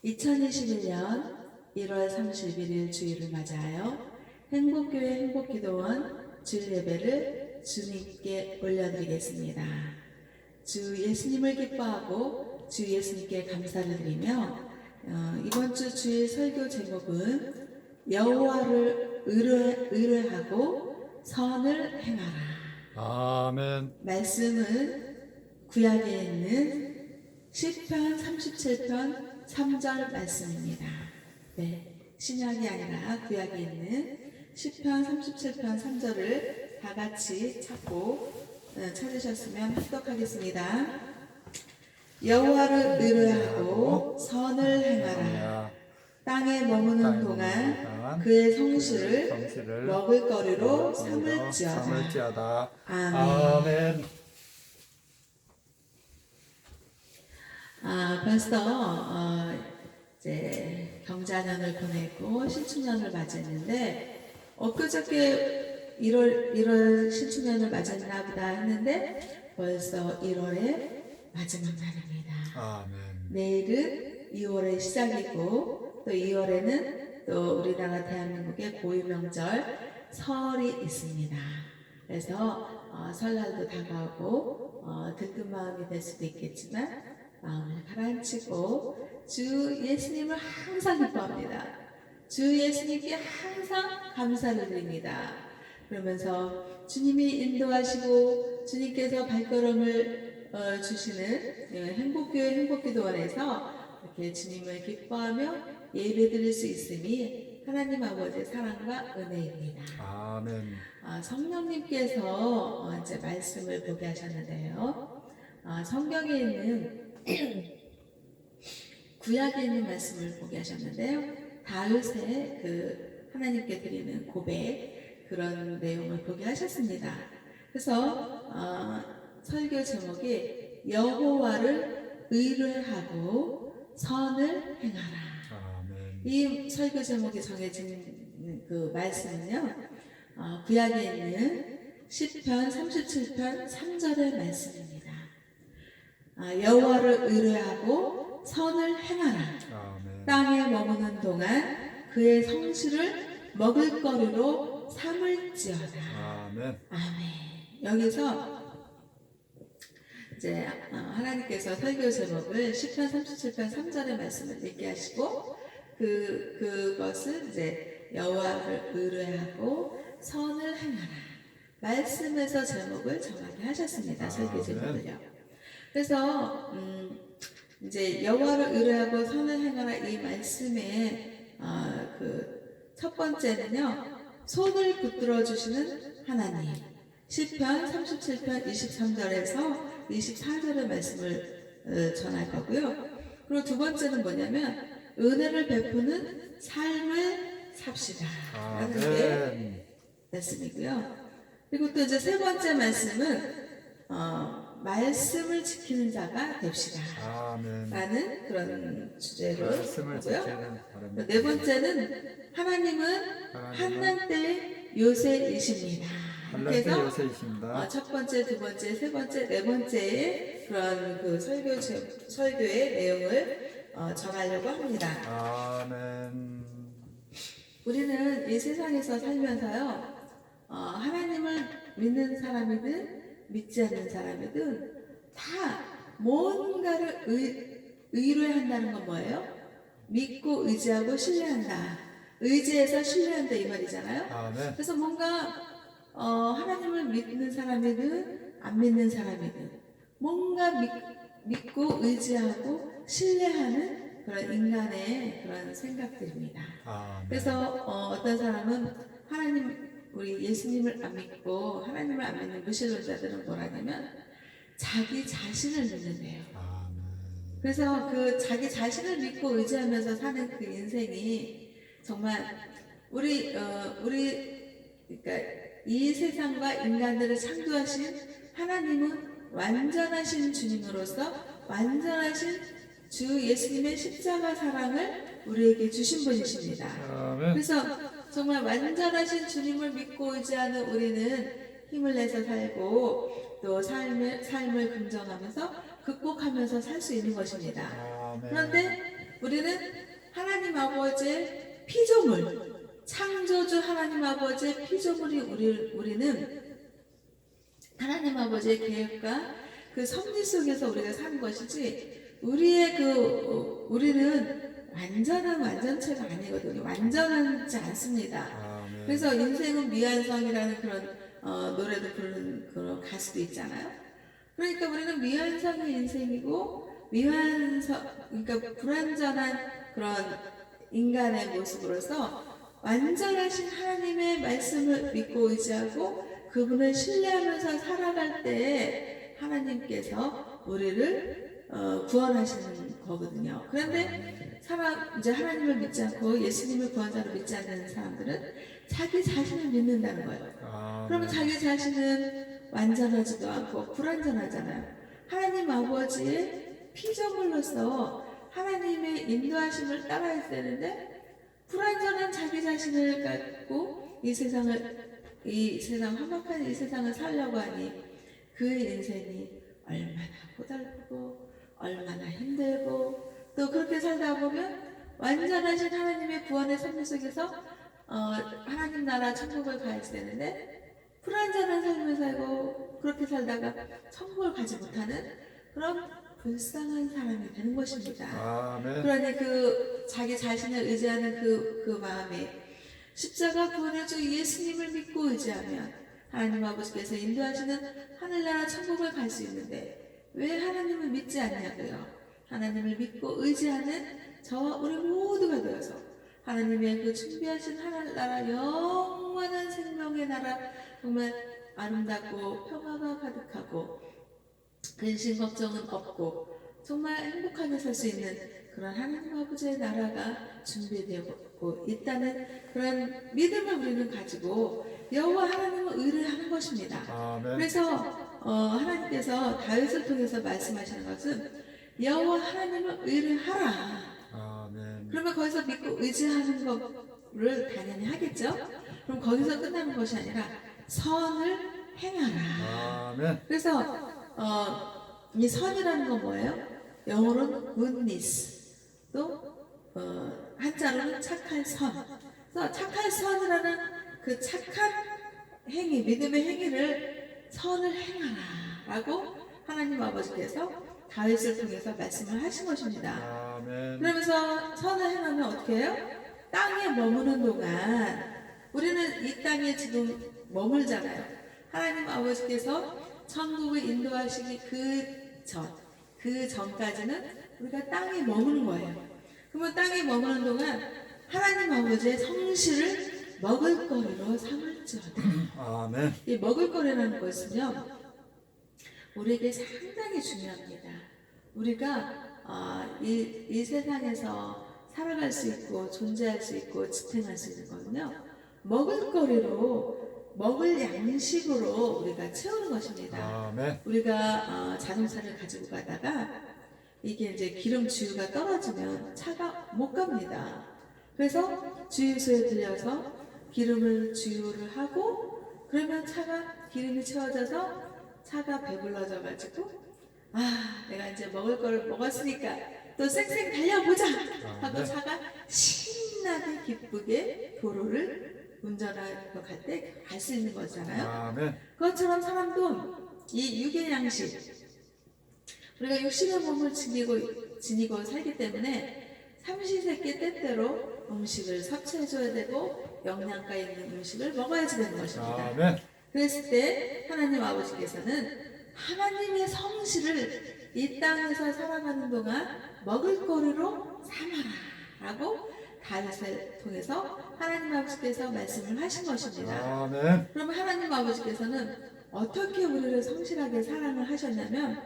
2021년 1월 31일 주일을 맞이하여 행복교회 행복기도원 주일 예배를 주님께 올려드리겠습니다. 주 예수님을 기뻐하고 주 예수님께 감사를 드리며 이번 주 주일 설교 제목은 여호와를 의뢰하고 선을 행하라. 아멘. 말씀은 구약에 있는 시편 37편 3절 말씀입니다. 네, 신약이 아니라 구약에 있는 시편 37편 3절을 다 같이 찾으셨으면 합독하겠습니다. 여호와를 의뢰하고 선을 행하라. 땅에 머무는 동안 그의 성실을 먹을 거리로 삼을지어다. 아멘. 벌써 이제 경자년을 보내고 신축년을 맞이했는데 엊그저께 1월 신축년을 맞았나 보다 했는데 벌써 1월의 마지막 날입니다. 아멘. 내일은 2월의 시작이고 또 2월에는 또 우리나라 대한민국의 고유명절 설이 있습니다. 그래서 설날도 다가오고 들뜬 마음이 될 수도 있겠지만 마음을 가라앉히고 주 예수님을 항상 기뻐합니다. 주 예수님께 항상 감사를 드립니다. 그러면서 주님이 인도하시고 주님께서 발걸음을 주시는 행복교회 행복기도원에서 이렇게 주님을 기뻐하며 예배드릴 수 있음이 하나님 아버지의 사랑과 은혜입니다. 아멘. 성령님께서 이제 말씀을 보게 하셨는데요. 성경에 있는 구약에 있는 말씀을 보게 하셨는데요. 다윗의 그 하나님께 드리는 고백 그런 내용을 보게 하셨습니다. 그래서 설교 제목이 여호와를 의뢰하고 선을 행하라. 아멘. 이 설교 제목이 정해진 그 말씀은요. 구약에 있는 시편 37편 3절의 말씀입니다. 여호와를 의뢰하고 선을 행하라. 아멘. 땅에 머무는 동안 그의 성실을 먹을 거리로 삼을지어다. 아멘. 아멘. 여기서 이제 하나님께서 설교 제목을 시편 37편 3절의 말씀을 읽게 하시고 그것을 이제 여호와를 의뢰하고 선을 행하라. 말씀에서 제목을 정하게 하셨습니다. 설교 제목을요. 그래서 이제 여호와를 의뢰하고 선을 행하라 이 말씀의 그 첫 번째는요. 손을 붙들어 주시는 하나님. 시편 37편 23절에서 24절의 말씀을 전할 거고요. 그리고 두 번째는 뭐냐면 은혜를 베푸는 삶을 삽시다 라는 게 말씀이고요. 그리고 또 이제 세 번째 말씀은 말씀을 지키는 자가 됩시다. 아멘. 라는 그런 주제로 말씀을 지키는 하고요. 네 번째는 하나님은 한난 때의 요새이십니다. 한란때 요새이십니다. 첫 번째, 두 번째, 세 번째, 네 번째의 그런 그 설교의 내용을 전하려고 합니다. 아멘. 우리는 이 세상에서 살면서요, 하나님을 믿는 사람이든 믿지 않는 사람이든 다 뭔가를 의뢰한다는 건 뭐예요? 믿고 의지하고 신뢰한다. 의지해서 신뢰한다 이 말이잖아요. 아멘. 그래서 뭔가 하나님을 믿는 사람이든 안 믿는 사람이든 뭔가 믿고 의지하고 신뢰하는 그런 인간의 그런 생각들입니다. 아멘. 그래서 어떤 사람은 우리 예수님을 안 믿고 하나님을 안 믿는 무신론자들은 뭐라냐면 자기 자신을 믿는데요. 아멘. 그래서 그 자기 자신을 믿고 의지하면서 사는 그 인생이 정말 그러니까 이 세상과 인간들을 창조하신 하나님은 완전하신 주님으로서 완전하신 주 예수님의 십자가 사랑을 우리에게 주신 분이십니다. 아멘. 그래서 정말 완전하신 주님을 믿고 의지하는 우리는 힘을 내서 살고 또 삶을 긍정하면서 극복하면서 살 수 있는 것입니다. 아멘. 그런데 우리는 하나님 아버지의 피조물, 창조주 하나님 아버지의 피조물이 우리는 하나님 아버지의 계획과 그 섭리 속에서 우리가 사는 것이지, 우리의 우리는 완전한 완전체가 아니거든요. 완전하지 않습니다. 아멘. 그래서 인생은 미완성이라는 그런 노래도 부르는 그런 가수도 있잖아요. 그러니까 우리는 미완성의 인생이고, 그러니까 불완전한 그런 인간의 모습으로서 완전하신 하나님의 말씀을 믿고 의지하고 그분을 신뢰하면서 살아갈 때에 하나님께서 우리를 구원하시는 거거든요. 그런데 이제 하나님을 믿지 않고 예수님을 구원자로 믿지 않는 사람들은 자기 자신을 믿는다는 거예요. 그러면 자기 자신은 완전하지도 않고 불완전하잖아요. 하나님 아버지의 피조물로서 하나님의 인도하심을 따라야 되는데, 불완전한 자기 자신을 갖고 이 세상 험악한 이 세상을 살려고 하니 그 인생이 얼마나 고달프고 얼마나 힘들고, 또 그렇게 살다 보면 완전하신 하나님의 구원의 섭리 속에서 하나님 나라 천국을 가야지 되는데, 불완전한 삶을 살고 그렇게 살다가 천국을 가지 못하는 그런 불쌍한 사람이 되는 것입니다. 아멘. 그러니 자기 자신을 의지하는 그 마음에 십자가 구원의 주 예수님을 믿고 의지하면 하나님 아버지께서 인도하시는 하늘나라 천국을 갈 수 있는데, 왜 하나님을 믿지 않냐고요? 하나님을 믿고 의지하는 저와 우리 모두가 되어서 하나님의 그 준비하신 하늘나라, 영원한 생명의 나라, 정말 아름답고 평화가 가득하고 근심 걱정은 없고 정말 행복하게 살 수 있는 그런 하나님 아버지의 나라가 준비되고 있다는 그런 믿음을 우리는 가지고 여호와 하나님을 의뢰하는 것입니다. 아멘. 그래서 하나님께서 다윗을 통해서 말씀하시는 것은 여호와 하나님을 의뢰하라. 아멘. 그러면 거기서 믿고 의지하는 것을 당연히 하겠죠. 그럼 거기서 끝나는 것이 아니라 선을 행하라. 아멘. 그래서 이 선이라는 건 뭐예요? 영어로는 goodness, 또 한자로는 착한 선. 그래서 착한 선이라는 그 착한 행위, 믿음의 행위를 선을 행하라라고 하나님 아버지께서 다윗을 통해서 말씀을 하신 것입니다. 아멘. 그러면서 선을 행하면 어떻게 해요? 땅에 머무는 동안 우리는 이 땅에 지금 머물잖아요. 하나님 아버지께서 천국을 인도하시기 그 전까지는 우리가 땅에 머무는 거예요. 그러면 땅에 머무는 동안 하나님 아버지의 성실을 먹을거리로 삼을지어다. 아멘. 이 먹을거리라는 것은요, 우리에게 상당히 중요합니다. 우리가 이 세상에서 살아갈 수 있고 존재할 수 있고 지탱할 수 있는 거는요, 먹을거리로, 먹을 양식으로 우리가 채우는 것입니다. 아멘. 우리가 자동차를 가지고 가다가 이게 이제 기름 주유가 떨어지면 차가 못 갑니다. 그래서 주유소에 들려서 기름을 주유를 하고, 그러면 기름이 채워져서 차가 배불러져 가지고 내가 이제 먹을 걸 먹었으니까 또 쌩쌩 달려보자 하고 차가 신나게 기쁘게 도로를 운전하러 갈 때 갈 수 있는 거잖아요. 아멘. 그것처럼 사람도 이 육의 양식, 우리가 육신의 몸을 지니고 살기 때문에 삼시세끼 때때로 음식을 섭취해줘야 되고 영양가 있는 음식을 먹어야지 되는 것입니다. 아멘. 그랬을 때 하나님 아버지께서는 하나님의 성실을 이 땅에서 살아가는 동안 먹을거리로 삼아라 라고 다윗을 통해서 하나님 아버지께서 말씀을 하신 것입니다. 아멘. 그럼 하나님 아버지께서는 어떻게 우리를 성실하게 사랑을 하셨냐면,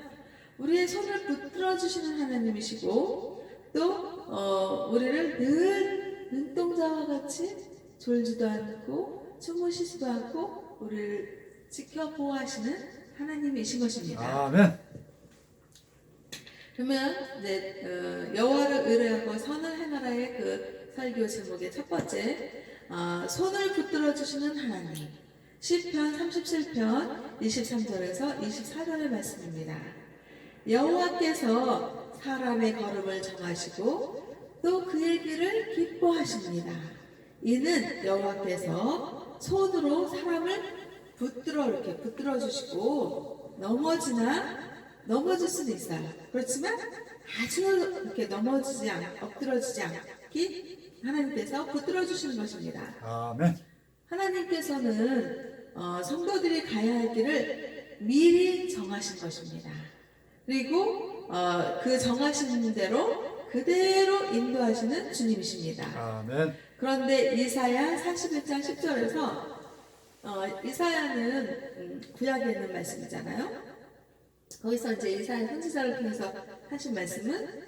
우리의 손을 붙들어 주시는 하나님이시고, 또 우리를 늘 눈동자와 같이 졸지도 않고 주무시지도 않고 우리를 지켜보호하시는 하나님이신 것입니다. 아멘. 그러면 이제 여호와를 의뢰하고 선을 행하라의 그 설교 제목의 첫 번째, 손을 붙들어 주시는 하나님, 시편 37편 23절에서 24절의 말씀입니다. 여호와께서 사람의 걸음을 정하시고 또 그의 길을 기뻐하십니다. 이는 여호와께서 손으로 사람을 이렇게 붙들어 주시고 넘어질 수는 있어요. 그렇지만 아주 이렇게 엎드러지지 않기 하나님께서 붙들어 주시는 것입니다. 아멘. 하나님께서는 성도들이 가야 할 길을 미리 정하신 것입니다. 그리고 그 정하신 대로 그대로 인도하시는 주님이십니다. 아멘. 그런데 이사야 41장 10절에서 이사야는 구약에 있는 말씀이잖아요. 거기서 이제 이사야 선지자를 통해서 하신 말씀은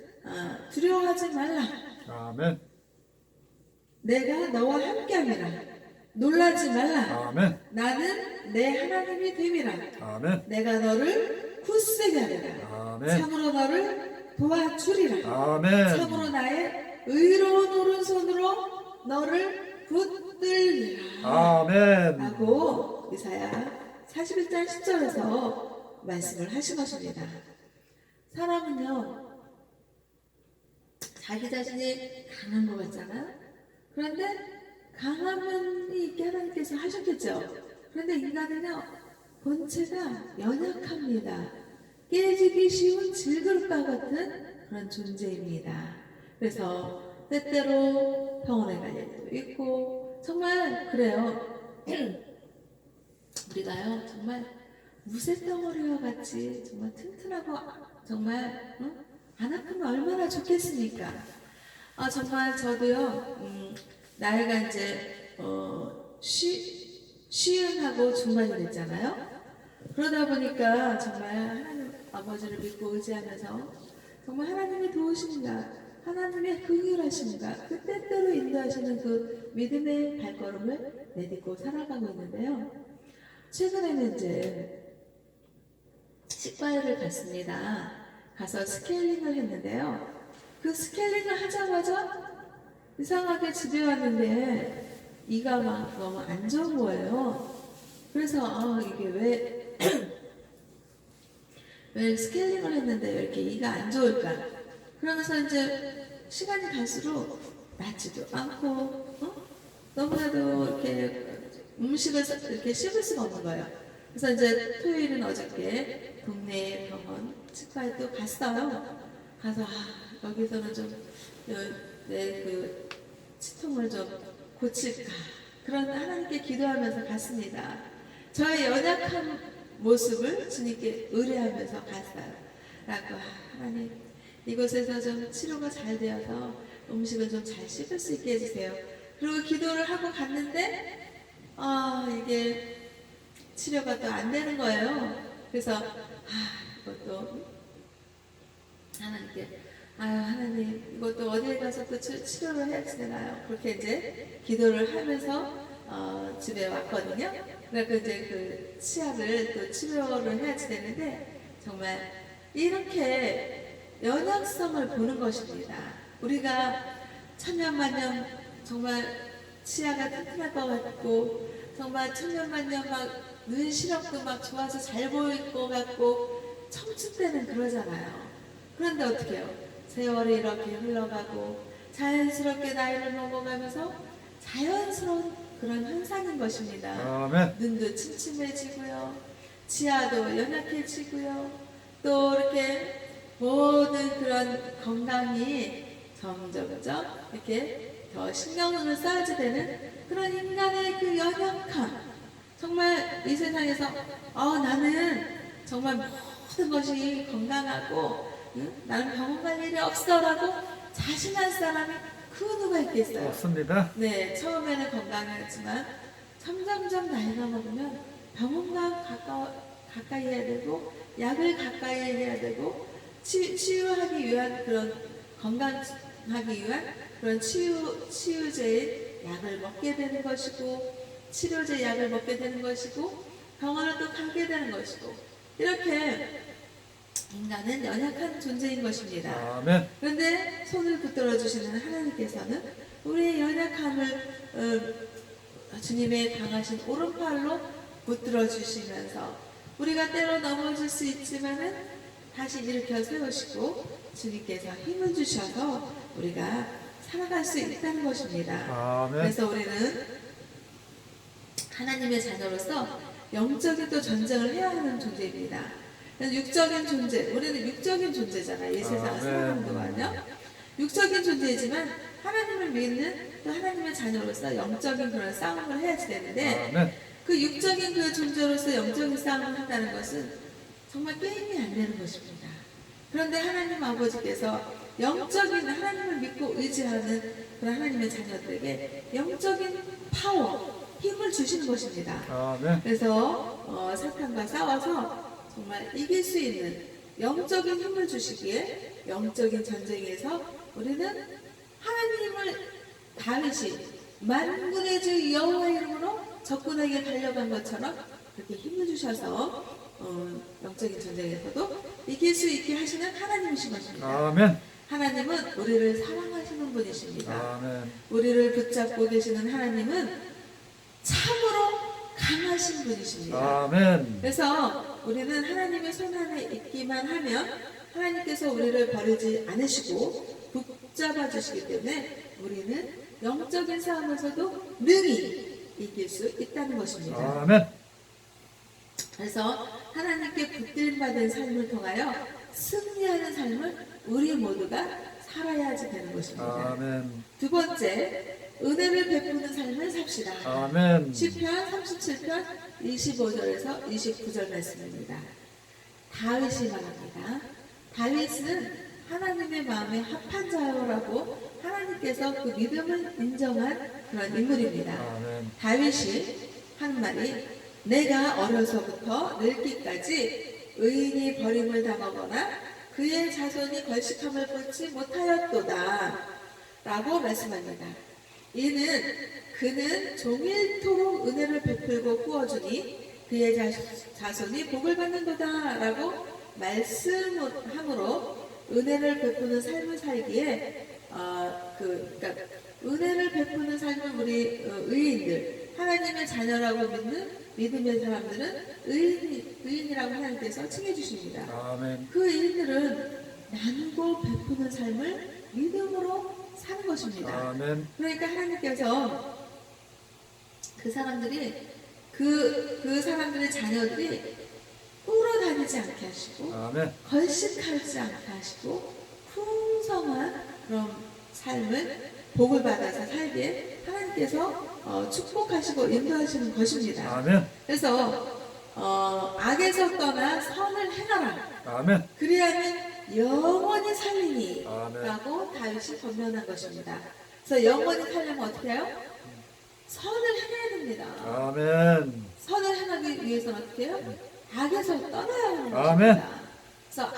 두려워하지 말라. 아멘. 내가 너와 함께함이라. 놀라지 말라. 아멘. 나는 내 하나님이 됨이라. 아멘. 내가 너를 굳세게 하리라. 아멘. 참으로 너를 도와주리라. 아멘. 참으로 나의 의로운 오른손으로 너를 붙들리라. 아멘. 라고 이사야 41장 10절에서 말씀을 하신 것입니다. 사람은요, 자기 자신이 강한 것 같잖아요. 그런데 강한 면이 있게 하나님께서 하셨겠죠. 그런데 인간은요, 본체가 연약합니다. 깨지기 쉬운 질그릇과 같은 그런 존재입니다. 그래서 때때로 병원에 갈 일도 있고, 정말 그래요. 우리가요, 정말 무쇠덩어리와 같이 정말 튼튼하고 정말 안 아프면 얼마나 좋겠습니까? 정말 저도요, 나이가 이제 쉬운하고 중반이 됐잖아요. 그러다 보니까 정말 하나님 아버지를 믿고 의지하면서 정말 하나님의 도우심과 하나님의 긍휼하심과 그 때때로 인도하시는 그 믿음의 발걸음을 내딛고 살아가고 있는데요. 최근에는 이제 치과를 갔습니다. 가서 스케일링을 했는데요. 그 스케일링을 하자마자 이상하게 집에 왔는데 이가 막 너무 안 좋은 거예요. 그래서 이게 왜 스케일링을 했는데 왜 이렇게 이가 안 좋을까? 그러면서 이제 시간이 갈수록 낫지도 않고 너무나도 이렇게 음식을 이렇게 씹을 수가 없는 거예요. 그래서 이제 토요일은 어저께 동네 병원 치과에 또 갔어요. 가서 여기서는 좀 내 그 치통을 좀 고칠까 그런 하나님께 기도하면서 갔습니다. 저의 연약한 모습을 주님께 의뢰하면서 갔어요. 라고 하나님 이곳에서 좀 치료가 잘 되어서 음식을 좀 잘 씹을 수 있게 해주세요. 그리고 기도를 하고 갔는데 이게 치료가 또 안 되는 거예요. 그래서 이것도 하나님께 하나님 이것도 어디에 가서 또 치료를 해야 되나요? 그렇게 이제 기도를 하면서 집에 왔거든요. 그래서 이제 그 치아를 또 치료를 해야지 되는데 정말 이렇게 연약성을 보는 것입니다. 우리가 천년만년 정말 치아가 튼튼할 것 같고 정말 천년만년 막 눈 시력도 막 좋아서 잘 보일 것 같고 청춘 때는 그러잖아요. 그런데 어떻게 해요? 세월이 이렇게 흘러가고 자연스럽게 나이를 먹어가면서 자연스러운 그런 현상인 것입니다. 아멘. 눈도 침침해지고요. 치아도 연약해지고요. 또 이렇게 모든 그런 건강이 점점점 이렇게 더 신경을 써야지 되는 그런 인간의 그 연약함. 정말 이 세상에서 나는 정말 모든 것이 건강하고 나는 병원 갈 일이 없어라고 자신한 사람이 그 누가 있겠어요? 없습니다. 네, 처음에는 건강하지만 점점점 나이가 먹으면 병원과 가까이 해야 되고 약을 가까이 해야 되고 치유하기 위한 그런 건강하기 위한 그런 치유제의 약을 먹게 되는 것이고 치료제 약을 먹게 되는 것이고 병원을 또 가게 되는 것이고 이렇게 인간은 연약한 존재인 것입니다. 아멘. 그런데 손을 붙들어 주시는 하나님께서는 우리의 연약함을 주님의 강하신 오른팔로 붙들어 주시면서 우리가 때로 넘어질 수 있지만은 다시 일으켜 세우시고 주님께서 힘을 주셔서 우리가 살아갈 수 있다는 것입니다. 아멘. 그래서 우리는 하나님의 자녀로서 영적인 또 전쟁을 해야 하는 존재입니다. 그래서 육적인 존재, 우리는 육적인 존재잖아요. 이 세상을 살아가는 동안요. 육적인 존재이지만 하나님을 믿는 또 하나님의 자녀로서 영적인 그런 싸움을 해야지 되는데 아멘. 그 육적인 그 존재로서 영적인 싸움을 한다는 것은 정말 게임이 안 되는 것입니다. 그런데 하나님 아버지께서 영적인 하나님을 믿고 의지하는 그런 하나님의 자녀들에게 영적인 파워, 힘을 주시는 것입니다. 아멘. 그래서 사탄과 싸워서 정말 이길 수 있는 영적인 힘을 주시기에 영적인 전쟁에서 우리는 하나님을 다윗이 만군의 주 여호와의 이름으로 적군에게 달려간 것처럼 그렇게 힘을 주셔서 영적인 전쟁에서도 이길 수 있게 하시는 하나님이신 것입니다. 아멘. 하나님은 우리를 사랑하시는 분이십니다. 아멘. 우리를 붙잡고 계시는 하나님은 참으로 강하신 분이십니다. 아멘. 그래서 우리는 하나님의 손 안에 있기만 하면 하나님께서 우리를 버리지 않으시고 붙잡아 주시기 때문에 우리는 영적인 싸움에서도 능히 이길 수 있다는 것입니다. 아멘. 그래서 하나님께 붙들받은 삶을 통하여 승리하는 삶을 우리 모두가 살아야지 되는 것입니다. 아멘. 두 번째, 은혜를 베푸는 삶을 삽시다. 아멘. 시편 37편 25절에서 29절 말씀입니다. 다윗이 말합니다. 다윗은 하나님의 마음에 합한 자요라고 하나님께서 그 믿음을 인정한 그런 인물입니다. 아멘. 다윗이 한 말이 내가 어려서부터 늙기까지 의인이 버림을 당하거나 그의 자손이 걸식함을 본치 못하였도다 라고 말씀합니다. 이는 그는 종일토록 은혜를 베풀고 꾸어주니 그의 자손이 복을 받는도다 라고 말씀함으로 은혜를 베푸는 삶을 살기에 그러니까 은혜를 베푸는 삶을 우리 의인들 하나님의 자녀라고 믿는 믿음의 사람들은 의인이라고 하나님께서 칭해 주십니다. 아멘. 그 의인들은 나누고 베푸는 삶을 믿음으로 사는 것입니다. 아멘. 그러니까 하나님께서 그 사람들이 그 사람들의 자녀들이 꿇어다니지 않게 하시고 아멘. 걸식하지 않게 하시고 풍성한 그런 삶을 복을 받아서 살게 하나님께서 축복하시고 인도하시는 것입니다. 아멘. 그래서 악에서 떠나 선을 행하라. 아멘. 그리하면 영원히 살리니 아멘. 라고 다윗이 권면한 것입니다. 그래서 영원히 살려면 어떻게 해요? 선을 행해야 됩니다. 아멘. 선을 행하기 위해서는 어떻게 해요? 악에서 떠나야 하는 아멘. 것입니다. 그래서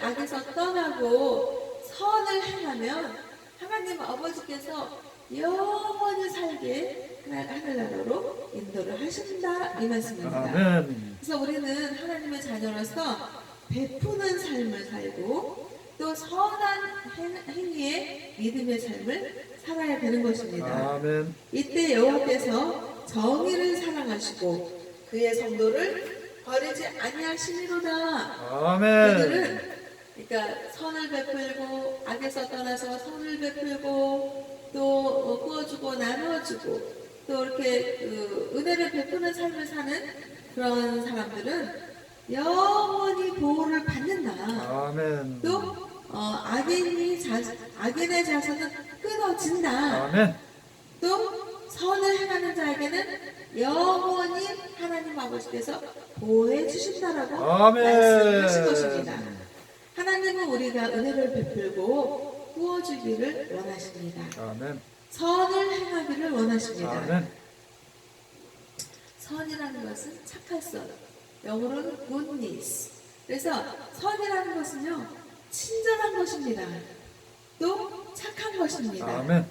악에서 떠나고 선을 행하면 하나님 아버지께서 영원히 살게 하늘나라로 인도를 하신다 이 말씀입니다. 아멘. 그래서 우리는 하나님의 자녀로서 베푸는 삶을 살고 또 선한 행위의 믿음의 삶을 살아야 되는 것입니다. 아멘. 이때 여호와께서 정의를 사랑하시고 그의 성도를 버리지 아니하시리로다. 아멘. 그들은 그러니까 선을 베풀고 악에서 떠나서 선을 베풀고 또 구워주고 나누어주고 또 이렇게 은혜를 베푸는 삶을 사는 그런 사람들은 영원히 보호를 받는다. 아멘. 또 악인의 자손은 끊어진다. 아멘. 또 선을 행하는 자에게는 영원히 하나님 아버지께서 보호해 주신다라고 아멘. 말씀하신 것입니다. 하나님은 우리가 은혜를 베풀고 구워주기를 원하십니다. 아멘. 선을 행하기를 원하십니다. 아멘. 선이라는 것은 착할 선, 영어로는 goodness. 그래서 선이라는 것은요 친절한 것입니다. 또 착한 것입니다. 아멘.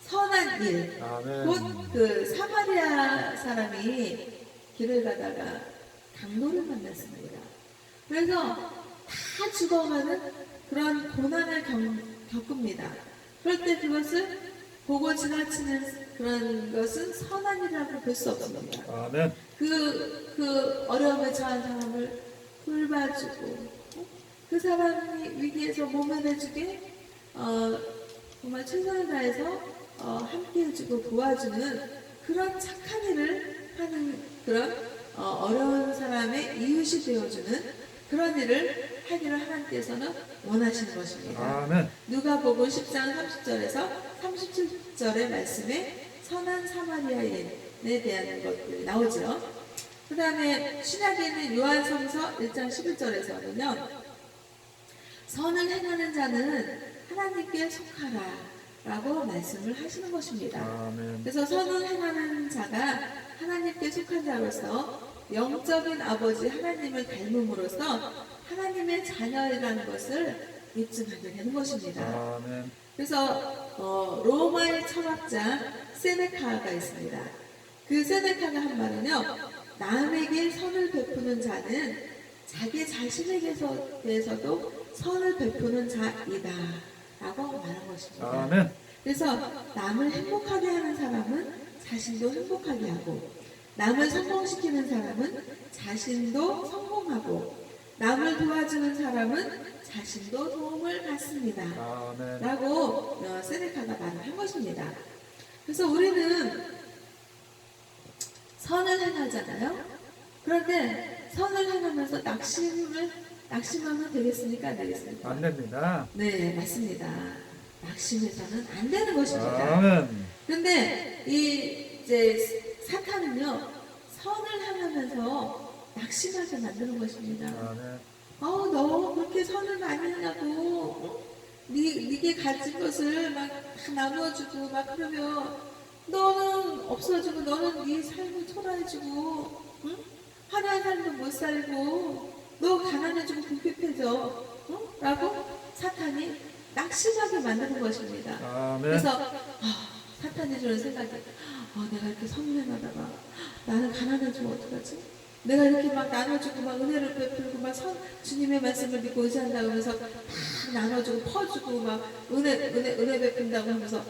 선한 일. 아멘. 곧 그 사마리아 사람이 길을 가다가 강도를 만났습니다. 그래서 다 죽어가는 그런 고난을 겪습니다. 그럴 때 그것을 보고 지나치는 그런 것은 선한 일이라고 볼 수 없습니다. 아멘. 그 어려움에 처한 사람을 돌봐주고 그 사람이 위기에서 모면해주게 정말 최선을 다해서 함께 해주고 도와주는 그런 착한 일을 하는 그런 어려운 사람의 이웃이 되어주는 그런 일을 하기를 하나님께서는 원하시는 것입니다. 아멘. 누가복음 10장 30절에서 37절의 말씀에 선한 사마리아인에 대한 것들이 나오죠. 그 다음에 신약에 있는 요한성서 1장 11절에서는요, 선을 행하는 자는 하나님께 속하라 라고 말씀을 하시는 것입니다. 아멘. 그래서 선을 행하는 자가 하나님께 속한 자로서 영적인 아버지 하나님을 닮음으로써 하나님의 자녀이라는 것을 입증하게 되는 것입니다. 아멘. 그래서 로마의 철학자 세네카가 있습니다. 그 세네카가 한 말은요, 남에게 선을 베푸는 자는 자기 자신에게 대해서도 선을 베푸는 자이다 라고 말한 것입니다. 아멘. 그래서 남을 행복하게 하는 사람은 자신도 행복하게 하고, 남을 성공시키는 사람은 자신도 성공하고, 남을 도와주는 사람은 자신도 도움을 받습니다. 아멘. 라고 세네카가 말을 한 것입니다. 그래서 우리는 선을 행하잖아요. 그런데 선을 행하면서 낙심하면 되겠습니까? 안 되겠습니까? 안 됩니다. 네, 맞습니다. 낙심해서는 안 되는 것입니다. 아멘. 그런데 이제 사탄은요, 선을 행하면서 낙심하게 만드는 것입니다. 아멘. 너 그렇게 선을 많이 하냐고, 네게 가진 것을 막 나누어주고 막 그러면 너는 없어지고, 너는 네 삶을 초라해지고, 응? 화려한 삶도 못 살고, 너 가난해지고 궁핍해져, 응? 라고 사탄이 낙심하게 만드는 것입니다. 아멘. 그래서 사탄이 주는 생각이, 내가 이렇게 선을 행하다가 나는 가난해지면 어떡하지? 내가 이렇게 막 나눠주고 막 은혜를 베풀고 막 주님의 말씀을 믿고 의지한다고 하면서 다 나눠주고 퍼주고 막 은혜 베푼다고 하면서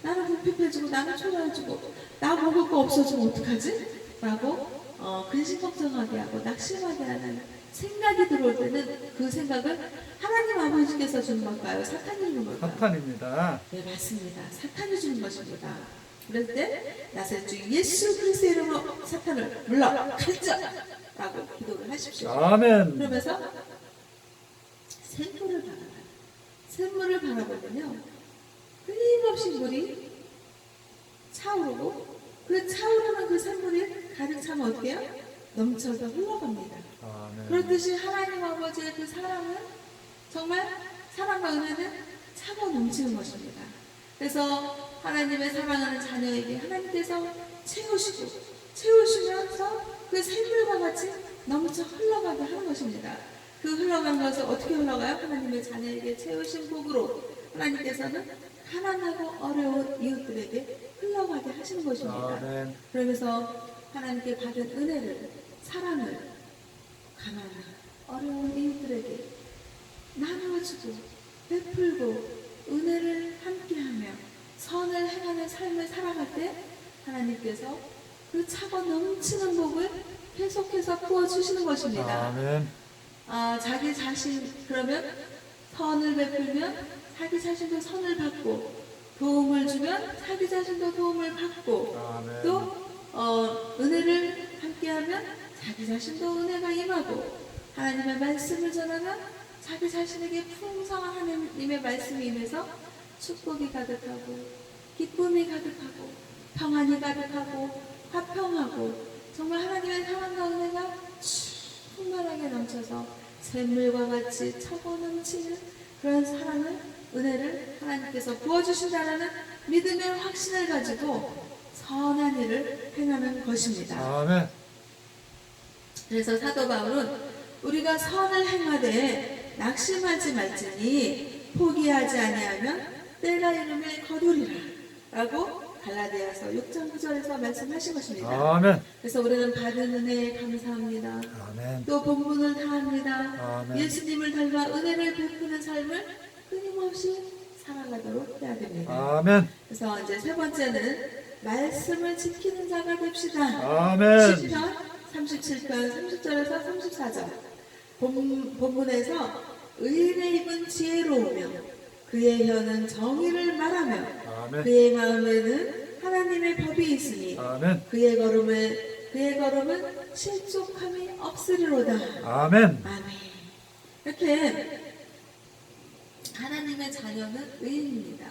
나는 궁핍해지고 나는 초라해지고 나 먹을 거 없어지면 어떡하지? 라고 근심걱정하게 하고 낙심하게 하는 생각이 들어올 때는 그 생각을 하나님 아버지께서 주는 걸까요? 사탄이 주는 걸까요? 사탄입니다. 네, 맞습니다. 사탄이 주는 것입니다. 그럴 때 나사렛 주 예수 그리스도의 이름으로 사탄을 물러가자 라고 기도를 하십시오. 아멘. 그러면서 샘물을 바라봐요. 샘물을 바라보면요, 끊임없이 물이 차오르고, 그 차오르는 그 샘물이 가득 차면 어떻게 해요? 넘쳐서 흘러갑니다. 아멘. 그렇듯이 하나님 아버지의 그 사랑은, 정말 사랑과 은혜는 차고 넘치는 것입니다. 그래서 하나님의 사랑하는 자녀에게 하나님께서 채우시면서 그 샘물과 같이 넘쳐 흘러가게 하는 것입니다. 그 흘러간 것을 어떻게 흘러가요? 하나님의 자녀에게 채우신 복으로 하나님께서는 가난하고 어려운 이웃들에게 흘러가게 하시는 것입니다. 아멘. 그러면서 하나님께 받은 은혜를, 사랑을 가난한 어려운 이웃들에게 나누어주고 베풀고 은혜를 함께하며 선을 행하는 삶을 살아갈 때 하나님께서 그 차고 넘치는 복을 계속해서 부어주시는 것입니다. 아멘. 자기 자신, 그러면 선을 베풀면 자기 자신도 선을 받고, 도움을 주면 자기 자신도 도움을 받고, 아멘. 또 은혜를 함께하면 자기 자신도 은혜가 임하고, 하나님의 말씀을 전하면 자기 자신에게 풍성한 하나님의 말씀이 임해서 축복이 가득하고 기쁨이 가득하고 평안이 가득하고 화평하고 정말 하나님의 사랑과 은혜가 충만하게 넘쳐서 샘물과 같이 차고 넘치는 그런 사랑을, 은혜를 하나님께서 부어주신다는 믿음의 확신을 가지고 선한 일을 행하는 것입니다. 아멘. 그래서 사도 바울은 우리가 선을 행하되 낙심하지 말지니 포기하지 아니하면 때가 이름에 거두리라 라고 갈라디아서 6장 9절에서 말씀하신 것입니다. 아멘. 그래서 우리는 받은 은혜에 감사합니다. 아멘. 또 본분을 다합니다. 아멘. 예수님을 닮아 은혜를 베푸는 삶을 끊임없이 살아가도록 해야 됩니다. 아멘. 그래서 이제 세 번째는 말씀을 지키는 자가 됩시다. 아멘. 10편 37편 30절에서 34절 본문에서 의인의 입은 지혜로우며 그의 혀는 정의를 말하며 아멘. 그의 마음에는 하나님의 법이 있으니 아멘. 그의 걸음은 실족함이 없으리로다. 아멘. 아멘. 이렇게 하나님의 자녀는 의인입니다.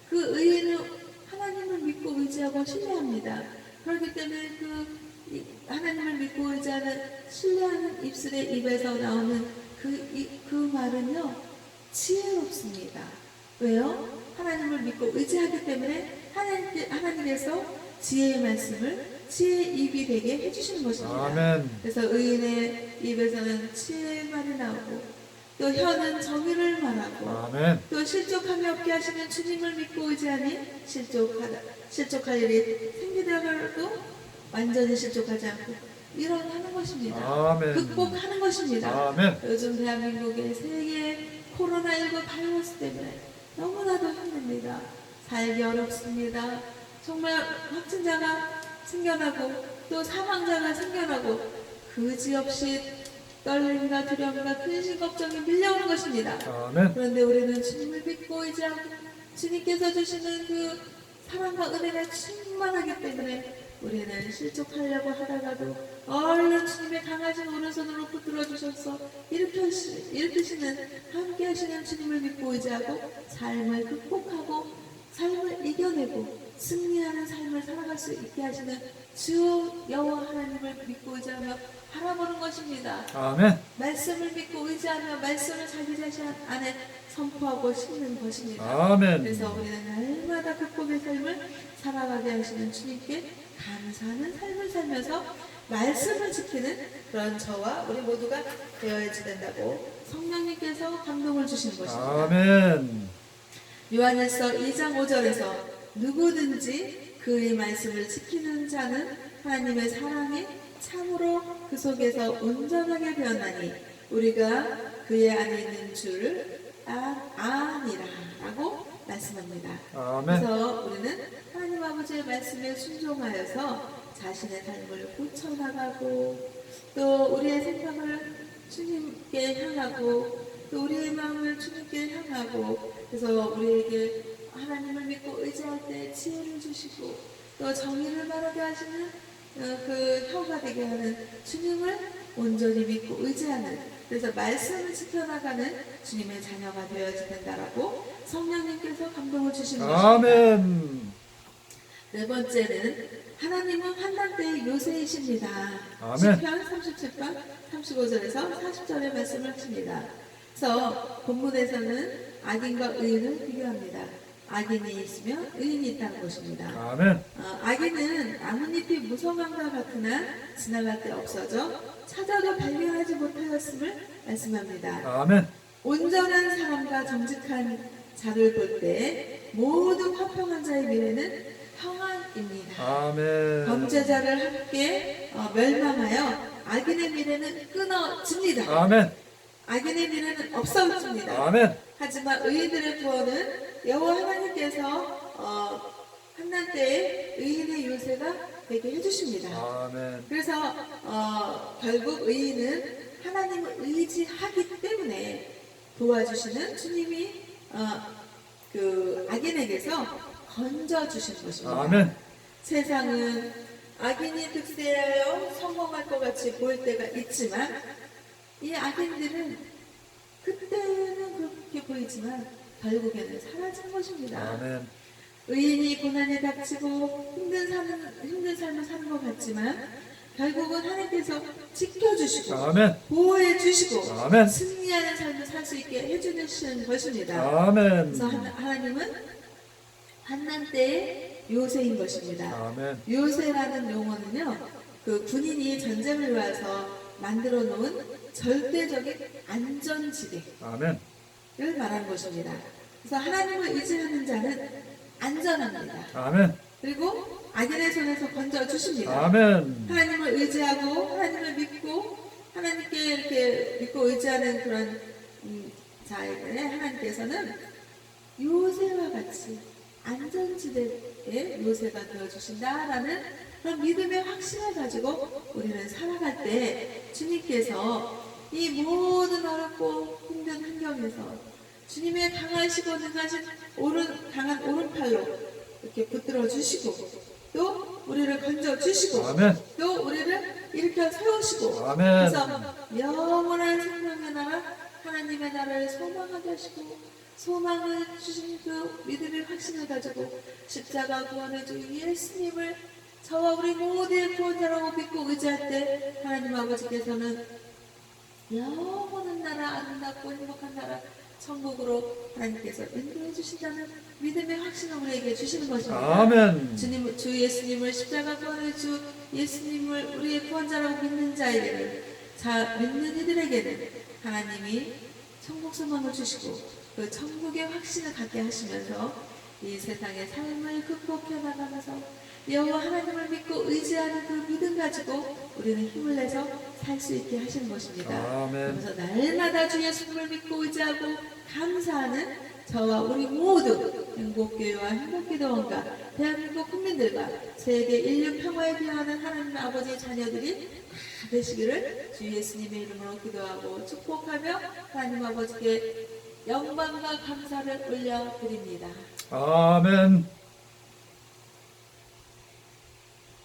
그 의인은 하나님을 믿고 의지하고 신뢰합니다. 그렇기 때문에 하나님을 믿고 의지하는 신뢰하는 입술의 입에서 나오는 그 말은요 지혜롭습니다. 왜요? 하나님을 믿고 의지하기 때문에 하나님께서 지혜의 말씀을 지혜의 입이 되게 해주시는 것입니다. 아멘. 그래서 의인의 입에서는 지혜의 말이 나오고 또 혀는 정의를 말하고 아멘. 또 실족함이 없게 하시는 주님을 믿고 의지하니 실족할 일이 생기더라도 완전히 실족하지 않고 일어나는 것입니다. 아멘. 극복하는 것입니다. 아멘. 요즘 대한민국의 세계 코로나19 바이러스 때문에 너무나도 힘듭니다. 살기 어렵습니다. 정말 확진자가 생겨나고 또 사망자가 생겨나고 그지없이 떨림과 두려움과 근심 걱정이 밀려오는 것입니다. 아멘. 그런데 우리는 주님을 믿고 의지하고 주님께서 주시는 그 사랑과 은혜가 충만하기 때문에 우리는 실족하려고 하다가도 얼른 주님의 강하신 오른손으로 붙들어 주셔서 일으키시는 함께 하시는 주님을 믿고 의지하고 삶을 극복하고 삶을 이겨내고 승리하는 삶을 살아갈 수 있게 하시는 주 여호와 하나님을 믿고 의지하며 바라보는 것입니다. 아멘. 말씀을 믿고 의지하며 말씀을 자기 자신 안에 선포하고 심는 것입니다. 아멘. 그래서 우리는 날마다 극복의 삶을 살아가게 하시는 주님께 감사하는 삶을 살면서 말씀을 지키는 그런 저와 우리 모두가 되어야 된다고 성령님께서 감동을 주시는 것입니다. 아멘. 요한일서 2장 5절에서 누구든지 그의 말씀을 지키는 자는 하나님의 사랑에 참으로 그 속에서 온전하게 변하니 우리가 그의 안에 있는 줄을 아니라 라고 말씀합니다. 아멘. 그래서 우리는 하나님 아버지의 말씀에 순종하여서 자신의 삶을 고쳐나가고 또 우리의 생각을 주님께 향하고 또 우리의 마음을 주님께 향하고 그래서 우리에게 하나님을 믿고 의지할 때 지혜를 주시고 또 정의를 말하게 하시는 그 혀가 되게 하는 주님을 온전히 믿고 의지하는 그래서 말씀을 지켜나가는 주님의 자녀가 되어야 된다라고 성령님께서 감동을 주시는 것입니다. 아멘. 네 번째는 하나님은 환난 때의 요새이십니다. 아멘. 시편 37편 35절에서 40절의 말씀을 하십니다. 그래서 본문에서는 악인과 의인을 비교합니다. 악인이 있으면 의인이 있다는 것입니다. 아멘. 악인은 나뭇잎이 무성함과 같으나 지나갈 때 없어져 찾아도 발견하지 못하였음을 말씀합니다. 아멘. 온전한 사람과 정직한 자를 볼 때 모든 화평한 자의 미래는 평안입니다. 아멘. 범죄자를 함께 멸망하여 악인의 미래는 끊어집니다. 아멘. 악인의 미래는 없어집니다. 아멘. 하지만 의인들의 구원은 여호와 하나님께서 환난 때에 의인의 요새가 되게 해주십니다. 아멘. 그래서 결국 의인은 하나님을 의지하기 때문에 도와주시는 주님이 그 악인에게서 건져주신 것입니다. 아멘. 세상은 악인이 득세하여 성공할 것 같이 보일 때가 있지만 이 악인들은 그때는 그렇게 보이지만 결국에는 사라진 것입니다. 아멘. 의인이 고난에 닥치고 힘든 삶을 사는 것 같지만 결국은 하나님께서 지켜주시고 아멘. 보호해 주시고 아멘. 승리하는 삶을 살 수 있게 해주시는 것입니다. 아멘. 그래서 하나님은 환난 때의 요새인 것입니다. 아멘. 요새라는 용어는요, 그 군인이 전쟁을 위해서 만들어 놓은 절대적인 안전지대를 아멘. 말하는 것입니다. 그래서 하나님을 의지하는 자는 안전합니다. 아멘. 그리고 악인의 손에서 건져 주십니다. 아멘. 하나님을 의지하고 하나님을 믿고 하나님께 이렇게 믿고 의지하는 그런 자에게 하나님께서는 요새와 같이 안전지대의 요새가 되어주신다라는 그런 믿음의 확신을 가지고 우리는 살아갈 때 주님께서 이 모든 어렵고 힘든 환경에서 주님의 강하시고 능하신 강한 오른팔로 이렇게 붙들어 주시고 또 우리를 건져 주시고 아멘. 또 우리를 일으켜 세우시고 아멘. 그래서 영원한 생명의 나라 하나님의 나라를 소망하게 하시고 소망을 주신 그 믿음의 확신을 가지고 십자가 구원의 주 예수님을 저와 우리 모두의 구원자라고 믿고 의지할 때 하나님 아버지께서는 영원한 나라, 아름답고 행복한 나라 천국으로 하나님께서 인도해 주신다는 믿음의 확신을 우리에게 주시는 것입니다. 아멘. 주 예수님을 십자가 구원의 주 예수님을 우리의 구원자라고 믿는 자에게는 믿는 이들에게는 하나님이 천국 소망을 주시고 그 천국의 확신을 갖게 하시면서 이 세상의 삶을 극복해 나가면서 여호와 하나님을 믿고 의지하는 그 믿음 가지고 우리는 힘을 내서 살 수 있게 하시는 것입니다. 아멘. 그래서 날마다 주 예수님을 믿고 의지하고 감사하는 저와 우리 모두 행복교회와 행복기도원과 대한민국 국민들과 세계 인류 평화에 기여하는 하나님 아버지의 자녀들이 다 되시기를 주 예수님의 이름으로 기도하고 축복하며 하나님 아버지께 영광과 감사를 올려드립니다. 아멘.